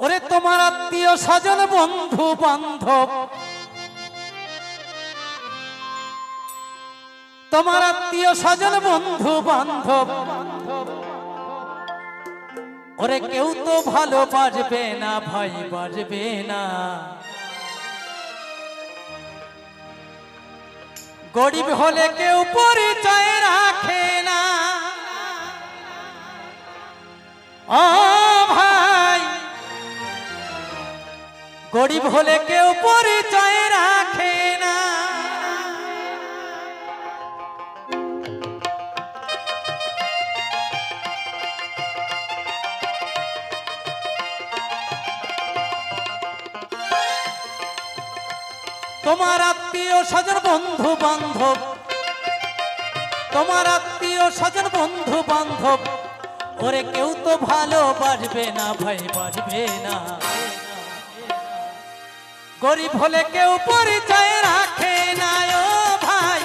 ওরে তোমার আত্মীয় স্বজন বন্ধু বান্ধব, তোমার আত্মীয় স্বজন বন্ধু বান্ধব, ওরে কেউ তো ভালোবাসবে না ভাই, বাসবে না। গরিব হলে কেউ পরিচয় রাখে না। ও ভাই, গরিব হলে কেউ পরিচয় রাখে না। তোমার আত্মীয় স্বজন বন্ধু বান্ধব, তোমার আত্মীয় স্বজন বন্ধু বান্ধব, ওরে কেউ তো ভালোবাসবে না ভাই, বাসবে না। গরিব হলে কেউ পরিচয় রাখে না। ও ভাই,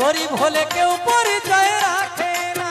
গরিব হলে কেউ পরিচয় রাখে না।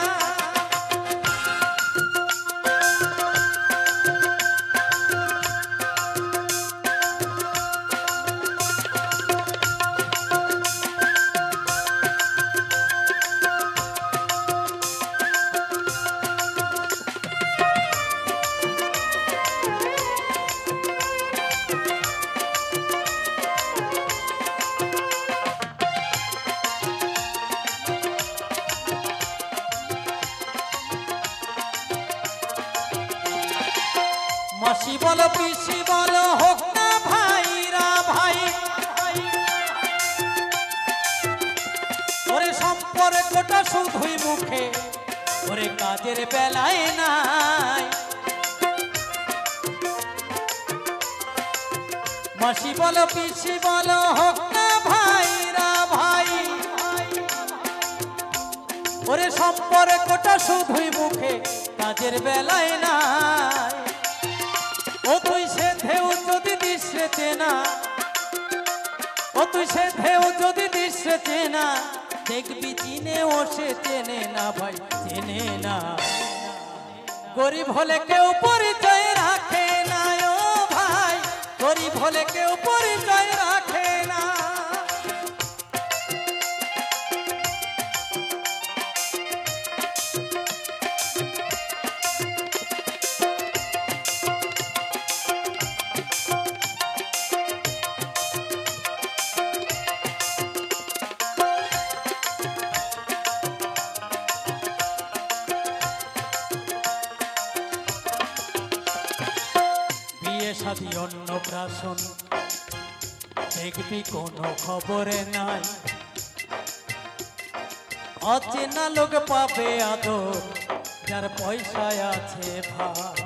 মাসি বলো পিসি বলো হোক না ভাইরা ভাই, ওরে সম্পর্কটা শুধুই মুখে, ওরে কাজের বেলায় নাই। মাসি বলো পিসি বলো হোক না ভাইরা ভাই, ওরে সম্পর্কটা শুধুই মুখে, কাজের বেলায় নাই। ও তুই সে ঢেউ যদি দিশে চেনা, ও তুই সে ঢেউ যদি দিশে চেনা, দেখবি চিনে ও সে চেনে না ভাই, চেনে না। গরিব হলে কেউ পরিচয় রাখে না। ও ভাই, গরিব হলে কেউ পরিচয় রাখে না। শাদী অন্নপ্রাশন দেখবি কোনো খবরে নাই। অচেনা লোক পাবে আদর, যার পয়সায় আছে ভাই।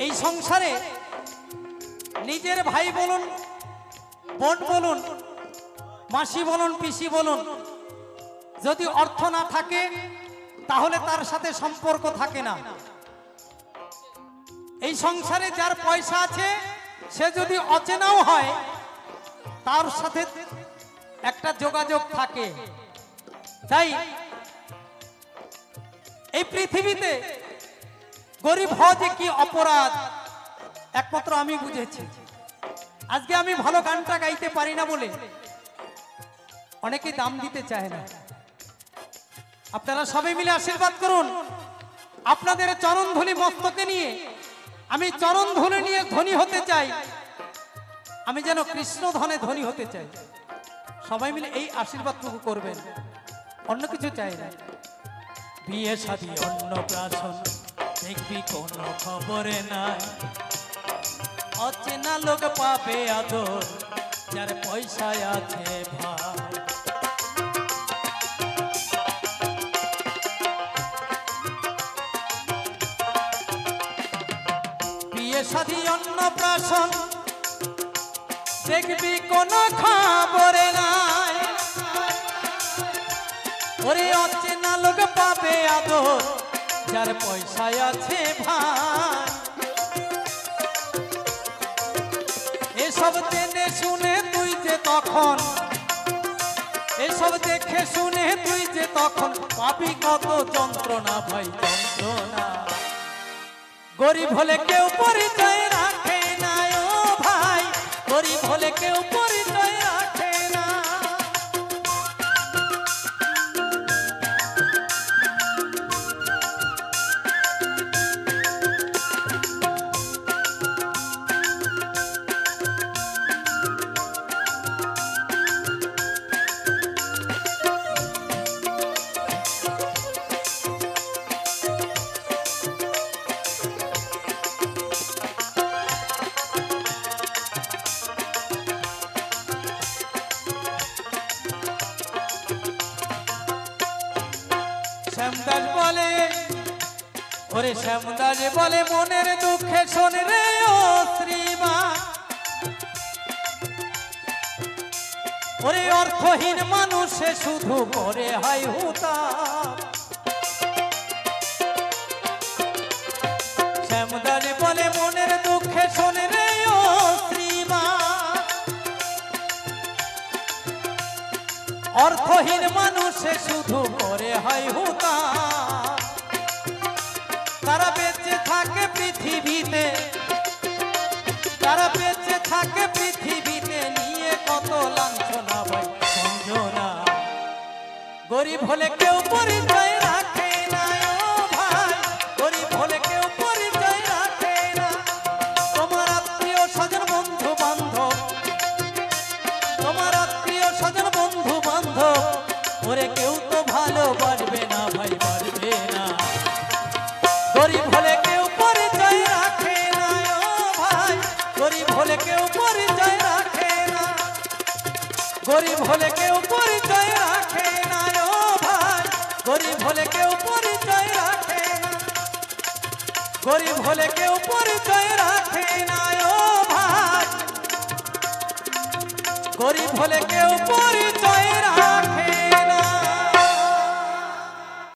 এই সংসারে নিজের ভাই বলুন, বোন বলুন, মাসি বলুন, পিসি বলুন, যদি অর্থ না থাকে তাহলে তার সাথে সম্পর্ক থাকে না। এই সংসারে যার পয়সা আছে সে যদি অচেনাও হয় তার সাথে একটা যোগাযোগ থাকে। তাই এই পৃথিবীতে গরিব হওয়া যে কি অপরাধ একমাত্র আমি বুঝেছি। আজকে আমি ভালো গানটা গাইতে পারি না বলে অনেকে দাম দিতে চায় না। আপনারা সবাই মিলে আশীর্বাদ করুন। আপনাদের চরণধুলি মস্তকে নিয়ে আমি চরণধুলি নিয়ে ধনী হতে চাই। আমি যেন কৃষ্ণ ধনে ধনী হতে চাই। সবাই মিলে এই আশীর্বাদটুকু করবেন, অন্য কিছু চাই না। বিয়ে শাদী অন্নপ্রাশন দেখবি কোনো খবরে নাই। অচেনা লোক পাবে আদর, যার পয়সায় আছে ভাই। শাদী অন্নপ্রাশন দেখবি কোনো খবরে নাই। ওরে অচেনা লোক পাবে আদর, যার পয়সায় আছে ভাই। এসব জেনে শুনে তুই যে তখন, এসব দেখে শুনে তুই যে তখন পাবি কত যন্ত্রণা ভাই যন্ত্রণা। গরিব হলে কেউ পরিচয় রাখে না ও ভাই, গরিব হলে কেউ পরিচয় রাখে না। শ্যামদাস বলে, ওরে শ্যামদাস বলে মনের দুঃখে শোন রে ও শ্রীমান, ওরে অর্থহীন মানুষে শুধু করে হাই হুতাম। শ্যামদাস বলে মনের দুঃখে শোন রে ও শ্রীমান, অর্থহীন মানুষে শুধু করে হয় হুতা। তারা বেঁচে থাকে পৃথিবীতে, তারা বেঁচে থাকে পৃথিবীতে নিয়ে কত লাঞ্ছনা ভাই সঞ্জনা। গরিব হলে কেউ পরিচয় রাখে না ও ভাই, গরিব হলে কেউ পরিচয় রাখে না। তোমার আত্মীয় স্বজন বন্ধু বান্ধব, তোমার আত্মীয় স্বজন বন্ধু বান্ধব, ওরে কেউ তো ভালোবাসবে না ভাই, বাসবে না। গরিব হলে কেউ পরিচয় রাখে না ও ভাই, গরিব হলে কেউ পরিচয় রাখে না। গরিব হলে কেউ পরিচয় রাখে না ও ভাই, গরিব হলে কেউ পরিচয় রাখে না। গরিব হলে কেউ পরিচয় রাখে না ও ভাই, গরিব হলে কেউ পরিচয়